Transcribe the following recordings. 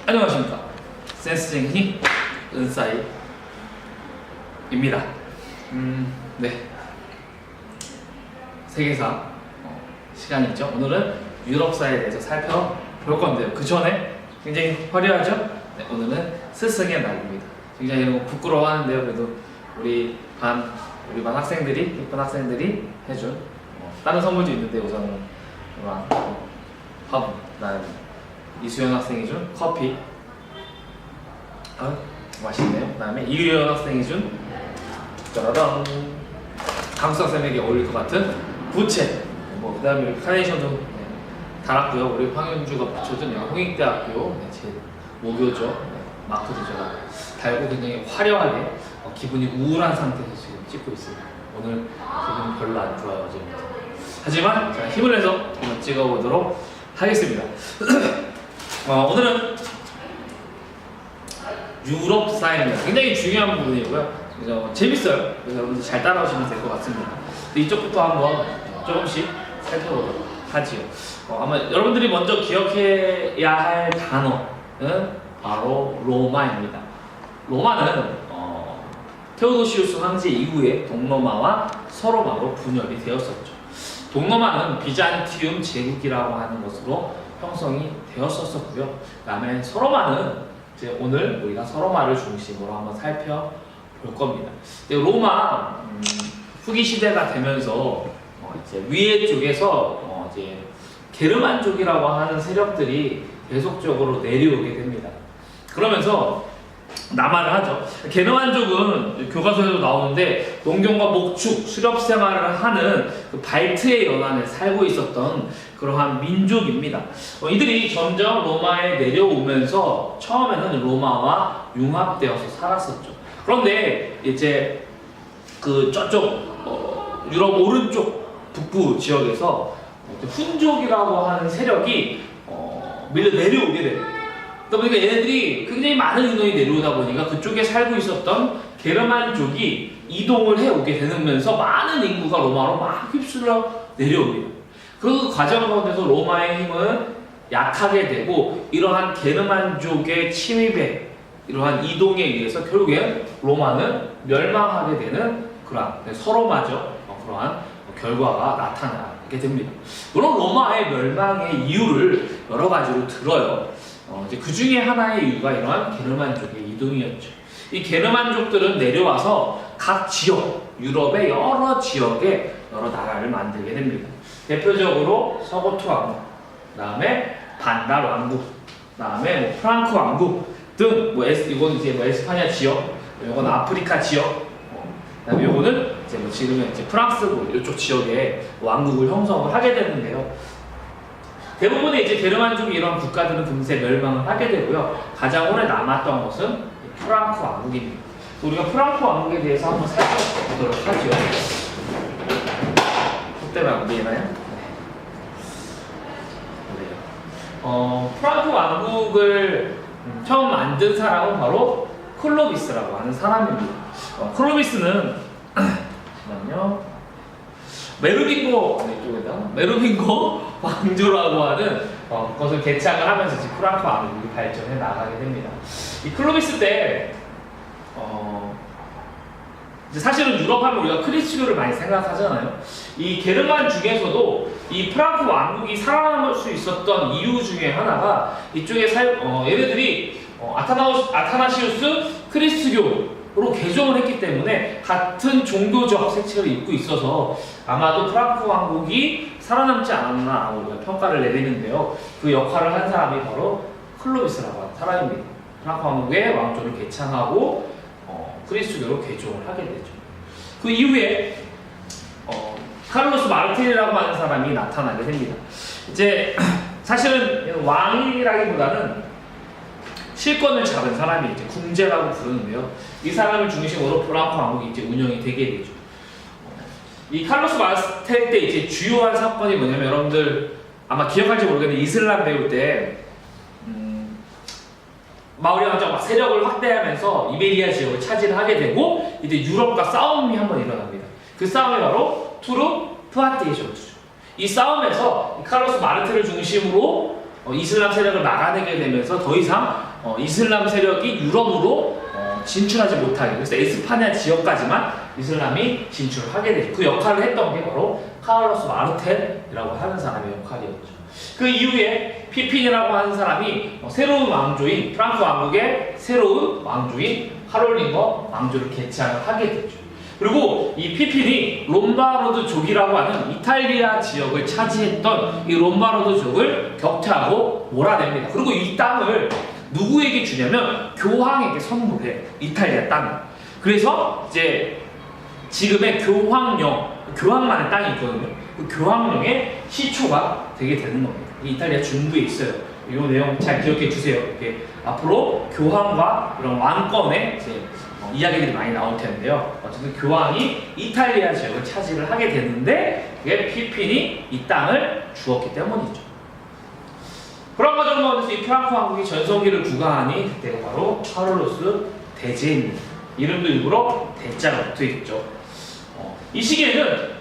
안녕하십니까, 센스쟁이 은사이입니다. 네, 세계사 시간이 있죠. 오늘은 유럽사에 대해서 살펴볼 건데요. 그 전에 굉장히 화려하죠? 네, 오늘은 스승의 날입니다. 굉장히 부끄러워하는데요. 그래도 우리 반 학생들이, 예쁜 학생들이 해준 다른 선물도 있는데, 우선은 화분, 그다음에 이수연 학생이 준 커피, 맛있네요. 그다음에 이유연 학생이 준 짜라란, 강수학 쌤에게 어울릴 것 같은 부채, 그다음에 카네이션도 달았고요. 우리 황윤주가 붙여준 홍익대학교 제 모교죠. 마크도 제가 달고 굉장히 화려하게 기분이 우울한 상태에서 지금 찍고 있습니다. 오늘 기분이 별로 안 좋아요, 어제부터. 하지만 제가 힘을 내서 한번 찍어보도록 하겠습니다. 오늘은 유럽사입니다. 굉장히 중요한 부분이고요. 그래서 재밌어요. 그래서 여러분들 잘 따라오시면 될 것 같습니다. 이쪽부터 한번 조금씩 살펴보도록 하지요. 아마 여러분들이 먼저 기억해야 할 단어는 바로 로마입니다. 로마는 테오도시우스 황제 이후에 동로마와 서로마로 분열이 되었었죠. 동로마는 비잔티움 제국이라고 하는 것으로 형성이 되었었고요. 그 다음에 서로마는 이제 오늘 우리가 서로마를 중심으로 한번 살펴볼 겁니다. 로마 후기 시대가 되면서 이제 위에 쪽에서 이제 게르만족이라고 하는 세력들이 계속적으로 내려오게 됩니다. 그러면서 남하를 하죠. 게르만족은 교과서에도 나오는데 농경과 목축, 수렵 생활을 하는 그 발트해 연안에 살고 있었던 그러한 민족입니다. 이들이 점점 로마에 내려오면서 처음에는 로마와 융합되어서 살았었죠. 그런데 이제 그 저쪽 유럽 오른쪽 북부 지역에서 훈족이라고 하는 세력이 밀려 내려오게 돼요. 그러다 보니까 얘네들이 굉장히 많은 인원이 내려오다 보니까 그쪽에 살고 있었던 게르만족이 이동을 해오게 되면서 많은 인구가 로마로 막 휩쓸려 내려옵니다. 그 과정 가운데서 로마의 힘은 약하게 되고 이러한 게르만족의 침입에, 이러한 이동에 의해서 결국엔 로마는 멸망하게 되는 그러한 서로마저 그러한 결과가 나타나게 됩니다. 물론 로마의 멸망의 이유를 여러 가지로 들어요. 이제 그 중에 하나의 이유가 이러한 게르만족의 이동이었죠. 이 게르만족들은 내려와서 각 지역, 유럽의 여러 지역에 여러 나라를 만들게 됩니다. 대표적으로 서고트 왕국, 그다음에 반달 왕국, 그다음에 프랑크 왕국 등, 이건 이제 에스파냐 지역, 이건 아프리카 지역, 그다음에 이거는 이제 지금은 이제 프랑스 이쪽 지역에 왕국을 형성을 하게 되는데요. 대부분의 이제 게르만족이 이런 국가들은 금세 멸망을 하게 되고요. 가장 오래 남았던 것은 프랑크 왕국입니다. 우리가 프랑크 왕국에 대해서 한번 살펴보도록 하죠. 그때만 안 보이나요? 프랑크 왕국을 처음 만든 사람은 바로 클로비스라고 하는 사람입니다. 클로비스는 잠시만요. 메로빙고 왕조라고 하는 것을 개창을 하면서 이제 프랑크 왕국이 발전해 나가게 됩니다. 이 클로비스 때 이제 사실은 유럽하면 우리가 크리스교를 많이 생각하잖아요. 이 게르만 중에서도 이 프랑크 왕국이 살아남을 수 있었던 이유 중에 하나가 이쪽에 얘네들이 아타나시우스 크리스교로 개종을 했기 때문에 같은 종교적 색채를 입고 있어서 아마도 프랑크 왕국이 살아남지 않았나 우리가 평가를 내리는데요. 그 역할을 한 사람이 바로 클로비스라고 하는 사람입니다. 프랑크 왕국의 왕조를 개창하고 크리스교로 개종을 하게 되죠. 그 이후에 카를로스 마르틴이라고 하는 사람이 나타나게 됩니다. 이제 사실은 왕이라기보다는 실권을 잡은 사람이 이제 궁제라고 부르는데요. 이 사람을 중심으로 프랑크 왕국이 이제 운영이 되게 되죠. 이 카를로스 마르틴 때 이제 주요한 사건이 뭐냐면, 여러분들 아마 기억할지 모르겠는데 이슬람 배울 때 마우리 왕조가 막 세력을 확대하면서 이베리아 지역을 차지하게 되고 이제 유럽과 싸움이 한번 일어납니다. 그 싸움이 바로 투르 프아티의 전투죠. 이 싸움에서 카를로스 마르틴을 중심으로 이슬람 세력을 막아내게 되면서 더 이상 이슬람 세력이 유럽으로 진출하지 못하게, 그래서 에스파냐 지역까지만 이슬람이 진출하게 되죠. 그 역할을 했던 게 바로 카를로스 마르텔이라고 하는 사람의 역할이었죠. 그 이후에 피핀이라고 하는 사람이 새로운 왕조인 프랑스 왕국의 새로운 왕조인 카롤링거 왕조를 개최하게 됐죠. 그리고 이 피핀이 롬바르드족이라고 하는 이탈리아 지역을 차지했던 이 롬바르드족을 격퇴하고 몰아냅니다. 그리고 이 땅을 누구에게 주냐면 교황에게 선물해, 이탈리아 땅을. 그래서 이제 지금의 교황만의 땅이 있거든요. 그 교황령의 시초가 되게 되는 겁니다. 이탈리아 중부에 있어요. 이 내용 잘 기억해 주세요. 이렇게 앞으로 교황과 이런 왕권의 이제 이야기들이 많이 나올 텐데요. 어쨌든 교황이 이탈리아 지역을 차지를 하게 되는데 그게 피핀이 이 땅을 주었기 때문이죠. 그런 과정 가운데서 이 프랑스 왕국이 전성기를 구가하니 그때가 바로 카를로스 대제입니다. 이름도 일부러 대자가 붙어있죠. 이 시기에는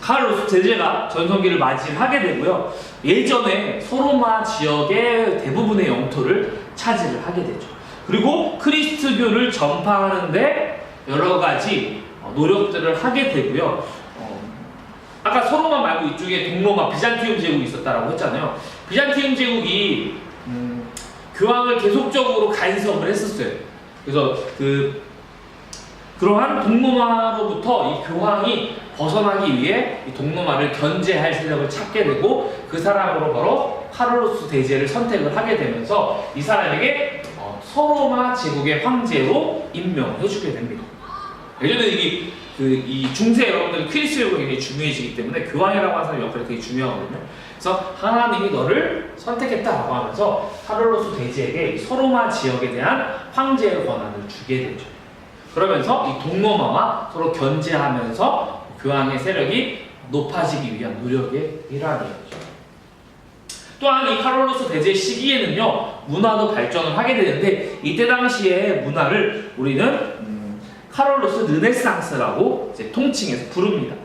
카를로스 대제가 전성기를 맞이하게 되고요. 예전에 소로마 지역의 대부분의 영토를 차지를 하게 되죠. 그리고 크리스트교를 전파하는데 여러 가지 노력들을 하게 되고요. 아까 소로마 말고 이쪽에 동로마 비잔티움 제국이 있었다라고 했잖아요. 비잔티움 제국이 교황을 계속적으로 간섭을 했었어요. 그래서 그러한 동로마로부터 이 교황이 벗어나기 위해 이 동로마를 견제할 세력을 찾게 되고 그 사람으로 바로 카를로스 대제를 선택을 하게 되면서 이 사람에게 서로마 제국의 황제로 임명을 해주게 됩니다. 예전에 이 중세 여러분들이 크리스교가 굉장히 중요해지기 때문에 교황이라고 하는 사람의 역할이 되게 중요하거든요. 그래서 하나님이 너를 선택했다라고 하면서 카를로스 대제에게 서로마 지역에 대한 황제의 권한을 주게 되죠. 그러면서 이 동로마와 서로 견제하면서 교황의 세력이 높아지기 위한 노력의 일환이었죠. 또한 이 카를로스 대제 시기에는요 문화도 발전을 하게 되는데 이때 당시의 문화를 우리는 카를로스 르네상스라고 이제 통칭해서 부릅니다.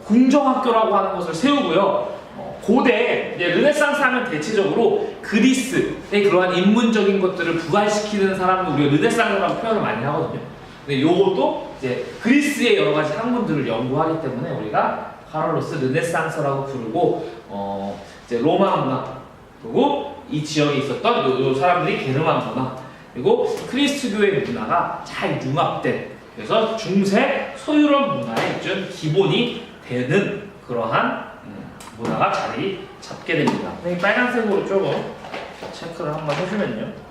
궁정학교라고 하는 것을 세우고요. 고대 이제 르네상스 하면 대체적으로 그리스의 그러한 인문적인 것들을 부활시키는 사람을 우리가 르네상스라고 표현을 많이 하거든요. 근데 이것도 이제 그리스의 여러 가지 학문들을 연구하기 때문에 우리가 카를로스 르네상스라고 부르고 이제 로마 문화 그리고 이 지역에 있었던 요 사람들이 게르만 문화 그리고 크리스트교의 문화가 잘 융합된 그래서 중세 서유럽 문화의 좀 기본이 되는 그러한 문화가 자리 잡게 됩니다. 이 빨간색으로 조금 체크를 한번 해주면요.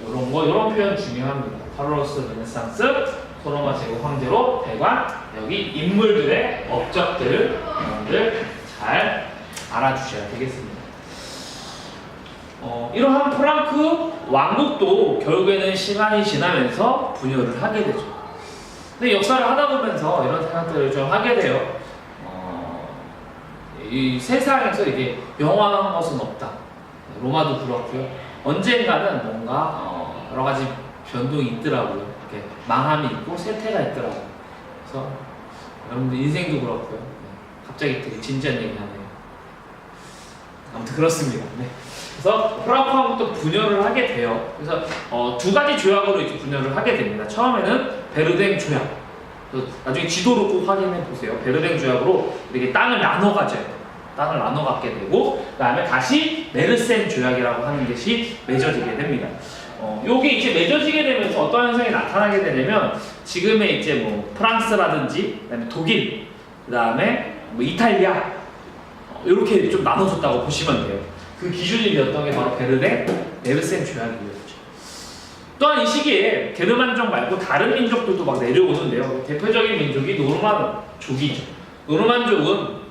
이런 표현 중요합니다. 카를로스 르네상스, 소로마 제국 황제로 대관, 여기 인물들의 업적들 여러분들 잘 알아주셔야 되겠습니다. 이러한 프랑크 왕국도 결국에는 시간이 지나면서 분열을 하게 되죠. 근데 역사를 하다 보면서 이런 생각들을 좀 하게 돼요. 이 세상에서 이게 영원한 것은 없다. 로마도 그렇고요. 언젠가는 뭔가 여러 가지 변동이 있더라고요. 이렇게 망함이 있고 쇠퇴가 있더라고요. 그래서 여러분들 인생도 그렇고요. 갑자기 되게 진지한 얘기 하네요. 아무튼 그렇습니다. 네. 그래서 프랑크 왕국도 분열을 하게 돼요. 그래서 두 가지 조약으로 이제 분열을 하게 됩니다. 처음에는 베르댕 조약. 나중에 지도로 꼭 확인해 보세요. 베르댕 조약으로 이렇게 땅을 나눠 가져요. 땅을 나눠 갖게 되고, 그다음에 다시 메르센 조약이라고 하는 것이 맺어지게 됩니다. 요게 이제 맺어지게 되면서 어떤 현상이 나타나게 되냐면 지금의 이제 뭐 프랑스라든지 그다음에 독일, 그다음에 뭐 이탈리아 이렇게 좀 나눠졌다고 보시면 돼요. 그 기준이 되었던 게 바로 베르댕 메르센 조약이었죠. 또한 이 시기에 게르만족 말고 다른 민족들도 막 내려오는데요. 대표적인 민족이 노르만족이죠. 노르만족은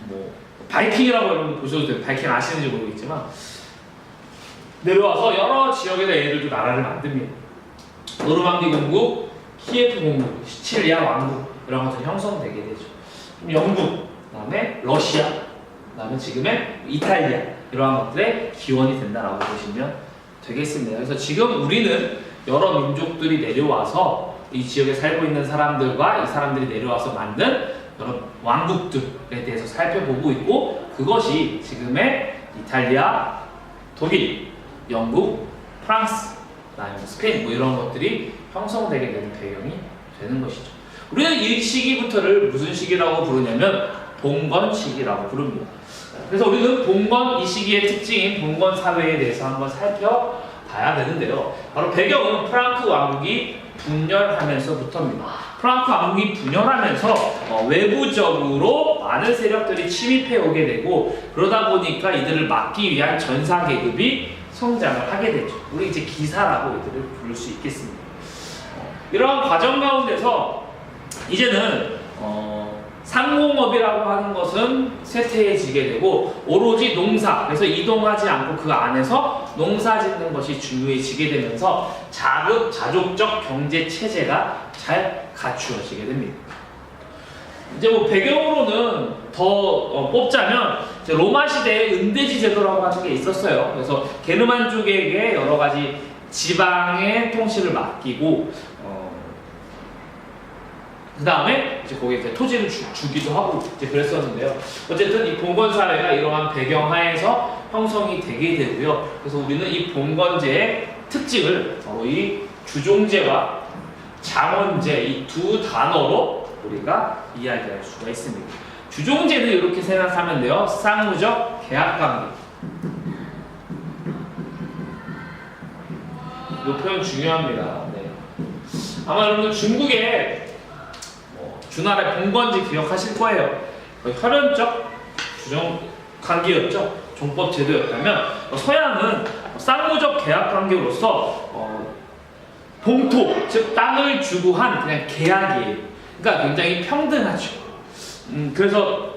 뭐 바이킹이라고 여러분 보셔도 돼요. 바이킹 아시는지 모르겠지만 내려와서 여러 지역에다 얘들도 나라를 만듭니다. 노르망디 공국, 키예프 공국, 시칠리아 왕국 이런 것들이 형성되게 되죠. 영국, 그다음에 러시아, 그다음에 지금의 이탈리아 이러한 것들의 기원이 된다라고 보시면 되겠습니다. 그래서 지금 우리는 여러 민족들이 내려와서 이 지역에 살고 있는 사람들과 이 사람들이 내려와서 만든 여러 왕국들에 대해서 살펴보고 있고 그것이 지금의 이탈리아, 독일, 영국, 프랑스, 그다음에 스페인 뭐 이런 것들이 형성되게 되는 배경이 되는 것이죠. 우리는 이 시기부터를 무슨 시기라고 부르냐면 봉건 시기라고 부릅니다. 그래서 우리는 봉건 이 시기의 특징인 봉건 사회에 대해서 한번 살펴봐야 되는데요. 바로 배경은 프랑크 왕국이 분열하면서부터입니다. 프랑크 왕국이 분열하면서 외부적으로 많은 세력들이 침입해 오게 되고 그러다 보니까 이들을 막기 위한 전사 계급이 성장을 하게 되죠. 우리 이제 기사라고 이들을 부를 수 있겠습니다. 이러한 과정 가운데서 이제는 상공업이라고 하는 것은 쇠퇴해지게 되고 오로지 농사, 그래서 이동하지 않고 그 안에서 농사 짓는 것이 중요해지게 되면서 자족적 경제 체제가 잘 갖추어지게 됩니다. 이제 뭐 배경으로는 더 뽑자면 이제 로마 시대에 은대지 제도라고 하는 게 있었어요. 그래서 게르만 쪽에게 여러 가지 지방의 통치를 맡기고 그 다음에 이제 거기에 이제 토지를 주기도 하고 이제 그랬었는데요. 어쨌든 이 봉건 사회가 이러한 배경 하에서 형성이 되게 되고요. 그래서 우리는 이 봉건제의 특징을 바로 이 주종제와 장원제 이 두 단어로 우리가 이야기할 수가 있습니다. 주종제는 이렇게 생각하면 돼요. 쌍무적 계약관계. 이 표현 중요합니다. 네. 아마 여러분들 중국에 주나라의 봉건제 기억하실 거예요. 혈연적 주종 관계였죠. 종법 제도였다면 서양은 쌍무적 계약 관계로서 봉토, 즉 땅을 주고 한 그냥 계약이에요. 그러니까 굉장히 평등하죠. 그래서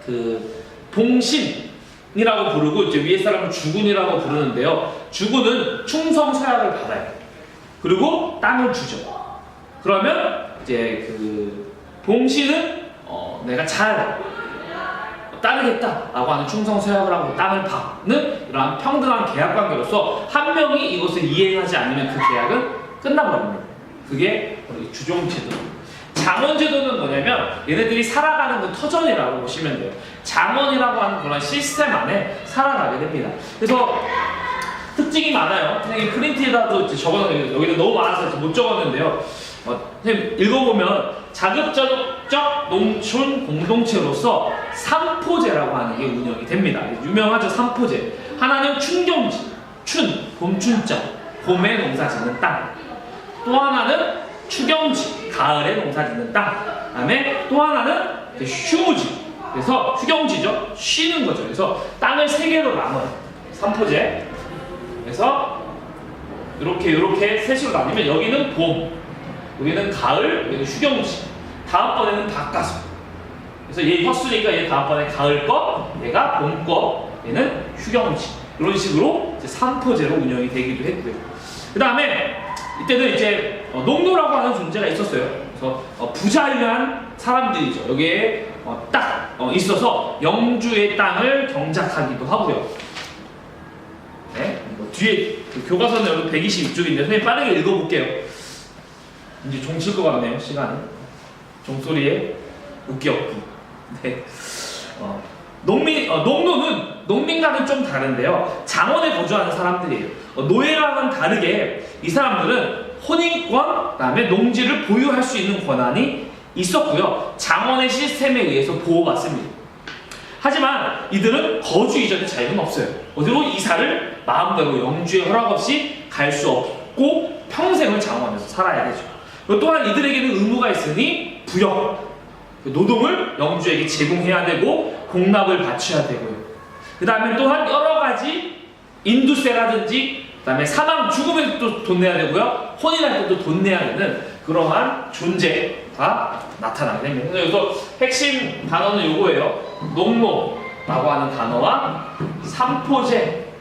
그 봉신이라고 부르고 이제 위에 사람은 주군이라고 부르는데요. 주군은 충성 서약을 받아요. 그리고 땅을 주죠. 그러면 이제 그 봉신은 내가 잘 따르겠다라고 하는 충성 서약을 하고 땅을 받는 이러한 평등한 계약 관계로서 한 명이 이것을 이행하지 않으면 그 계약은 끝나버립니다. 그게 주종제도. 장원제도는 뭐냐면 얘네들이 살아가는 그 터전이라고 보시면 돼요. 장원이라고 하는 그런 시스템 안에 살아가게 됩니다. 그래서 특징이 많아요. 선생님 프린트에다도 적어놨는데 여기는 너무 많아서 못 적었는데요. 선생님 읽어보면 자급자족적 농촌 공동체로서 삼포제라고 하는 게 운영이 됩니다. 유명하죠, 삼포제. 하나는 춘경지, 봄춘자, 봄에 농사 짓는 땅. 또 하나는 추경지, 가을에 농사 짓는 땅. 그 다음에 또 하나는 휴무지. 그래서 휴경지죠, 쉬는 거죠. 그래서 땅을 세 개로 나눠요. 삼포제. 그래서 이렇게 셋으로 나뉘면 여기는 봄, 여기는 가을, 여기는 휴경지. 다음번에는 바꿔서. 그래서 얘 헛수니까 얘 다음번에 가을 거, 얘가 봄 거, 얘는 휴경지. 이런 식으로 이제 3포제로 운영이 되기도 했고요. 그 다음에 이때는 이제 농노라고 하는 존재가 있었어요. 그래서 부자유한 사람들이죠. 여기에 딱 있어서 영주의 땅을 경작하기도 하고요. 네, 뒤에 그 교과서는 여러분 126쪽인데 선생님 빠르게 읽어볼게요. 이제 종 칠 것 같네요, 시간이. 종소리에 웃기 없기. 네. 농노는 농민과는 좀 다른데요. 장원에 거주하는 사람들이에요. 노예랑은 다르게 이 사람들은 혼인권, 그다음에 농지를 보유할 수 있는 권한이 있었고요. 장원의 시스템에 의해서 보호받습니다. 하지만 이들은 거주 이전의 자유는 없어요. 어디로 이사를 마음대로 영주의 허락 없이 갈 수 없고 평생을 장원에서 살아야 되죠. 또한 이들에게는 의무가 있으니 부역, 노동을 영주에게 제공해야 되고 공납을 바쳐야 되고요. 그 다음에 또한 여러 가지 인두세라든지 그 다음에 사망, 죽으면 또 돈 내야 되고요. 혼인할 때도 돈 내야 되는 그러한 존재가 나타나게 됩니다. 그래서 여기서 핵심 단어는 요거예요. 농노라고 하는 단어와 삼포제,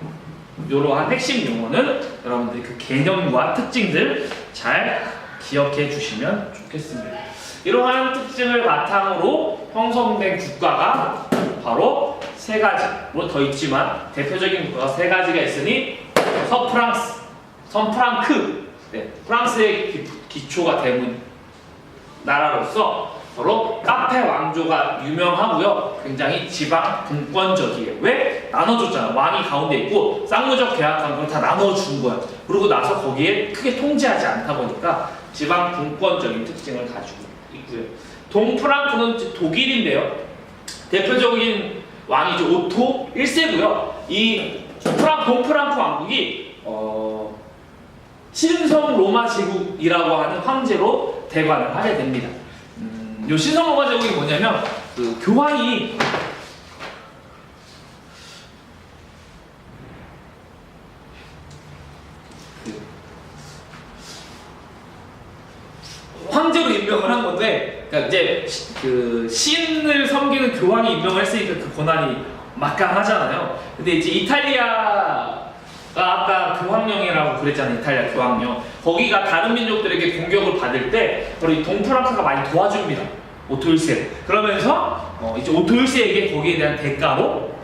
이러한 핵심 용어는 여러분들이 그 개념과 특징들 잘 기억해 주시면 좋겠습니다. 이러한 특징을 바탕으로 형성된 국가가 바로 세 가지, 물론 더 있지만 대표적인 국가가 세 가지가 있으니 서프랑스, 선프랑크, 네, 프랑스의 기초가 되는 나라로서 바로 카페 왕조가 유명하고요. 굉장히 지방 분권적이에요. 왜? 나눠줬잖아. 왕이 가운데 있고 쌍무적 계약한 다 나눠준 거야. 그러고 나서 거기에 크게 통제하지 않다 보니까 지방 분권적인 특징을 가지고 있고요. 동프랑크는 독일인데요. 대표적인 왕이 오토 1세고요. 이 동프랑크 왕국이 신성 로마 제국이라고 하는 황제로 대관을 하게 됩니다. 요 신성 로마 제국이 뭐냐면 그 교황이 황제로 임명을 한 건데, 그러니까 이제 그 신을 섬기는 교황이 임명을 했으니까 그 권한이 막강하잖아요. 근데 이제 이탈리아가 아까 교황령이라고 그랬잖아요. 이탈리아 교황령. 거기가 다른 민족들에게 공격을 받을 때 바로 이 동프랑크가 많이 도와줍니다. 오토 1세. 그러면서 이제 오토 1세에게 거기에 대한 대가로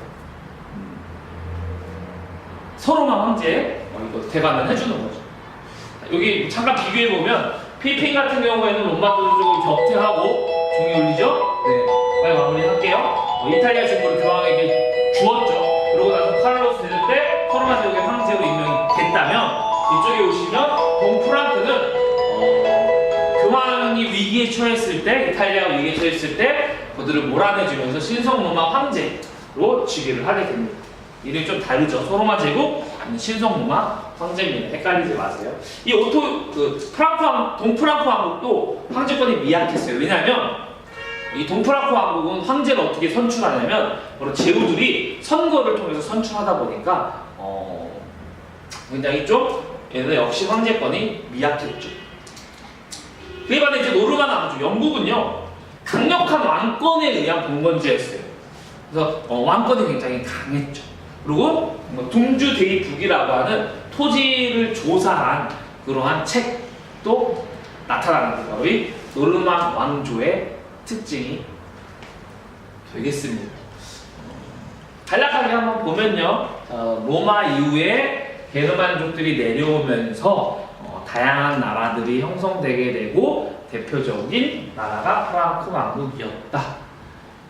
서로만 황제에 이거 대관을 해주는 거죠. 여기 잠깐 비교해 보면 필리핀 같은 경우에는 롬마도를 조금 격퇴하고 종이 울리죠? 네, 빨리 마무리할게요. 이탈리아 정부를 교황에게 주었죠. 그러고 나서 카를로스 대전 때 서로마 제국의 황제로 임명이 됐다면 이쪽에 오시면 동프랑크는 교황이 위기에 처했을 때, 이탈리아가 위기에 처했을 때 그들을 몰아내주면서 신성 로마 황제로 즉위를 하게 됩니다. 이름이 좀 다르죠. 서로마 제국, 신성 로마 황제입니다. 헷갈리지 마세요. 이 동프랑크 왕국도 황제권이 미약했어요. 왜냐하면 이 동프랑크 왕국은 황제를 어떻게 선출하냐면 바로 제후들이 선거를 통해서 선출하다 보니까 굉장히 좀 얘는 역시 황제권이 미약했죠. 그에 반해 이제 노르만 왕조, 영국은요 강력한 왕권에 의한 봉건제였어요. 그래서 왕권이 굉장히 강했죠. 그리고 둥주 대이북이라고 하는 토지를 조사한 그러한 책도 나타나는 게 바로 이 노르만 왕조의 특징이 되겠습니다. 간략하게 한번 보면요, 로마 이후에 게르만족들이 내려오면서 다양한 나라들이 형성되게 되고 대표적인 나라가 프랑크 왕국이었다.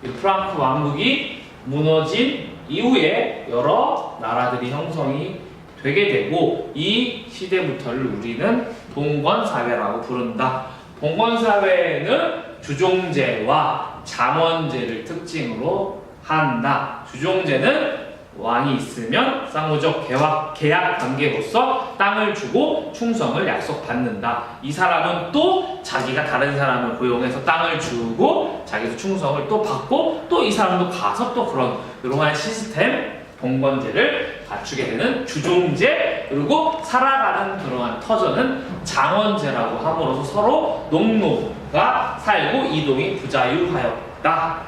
이 프랑크 왕국이 무너진 이후에 여러 나라들이 형성이 되게 되고 이 시대부터를 우리는 봉건사회라고 부른다. 봉건사회는 주종제와 잠원제를 특징으로 한다. 주종제는 왕이 있으면 쌍무적 계약 관계로서 땅을 주고 충성을 약속받는다. 이 사람은 또 자기가 다른 사람을 고용해서 땅을 주고 자기도 충성을 또 받고 또 이 사람도 가서 또 그런 이러한 시스템 봉건제를 갖추게 되는 주종제. 그리고 살아가는 그러한 터전은 장원제라고 함으로써 서로 농노가 살고 이동이 부자유하였다.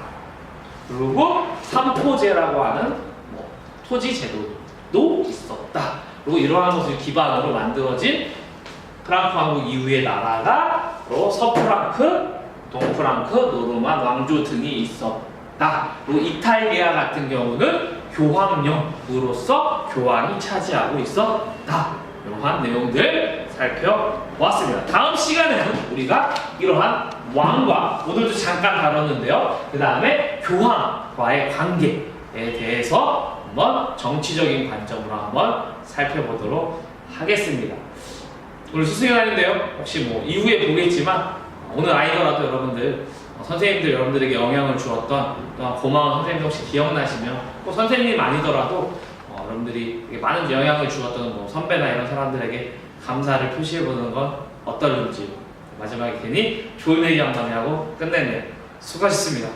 그리고 삼포제라고 하는 토지 제도도 있었다. 그리고 이러한 것을 기반으로 만들어진 프랑크 왕국 이후의 나라가 바로 서프랑크, 동프랑크, 노르만 왕조 등이 있었다. 그리고 이탈리아 같은 경우는 교황령으로서 교황이 차지하고 있었다. 이러한 내용들 살펴보았습니다. 다음 시간에는 우리가 이러한 왕과, 오늘도 잠깐 다뤘는데요, 그 다음에 교황과의 관계에 대해서 한번 정치적인 관점으로 한번 살펴보도록 하겠습니다. 오늘 스승의 날인데요, 혹시 이후에 보겠지만 오늘 아니더라도 여러분들 선생님들 여러분들에게 영향을 주었던 또한 고마운 선생님들 혹시 기억나시면, 꼭 선생님 아니더라도 여러분들이 많은 영향을 주었던 선배나 이런 사람들에게 감사를 표시해보는 건 어떨지. 마지막에 괜히 좋은 얘기 한번 하고 끝내네요. 수고하셨습니다.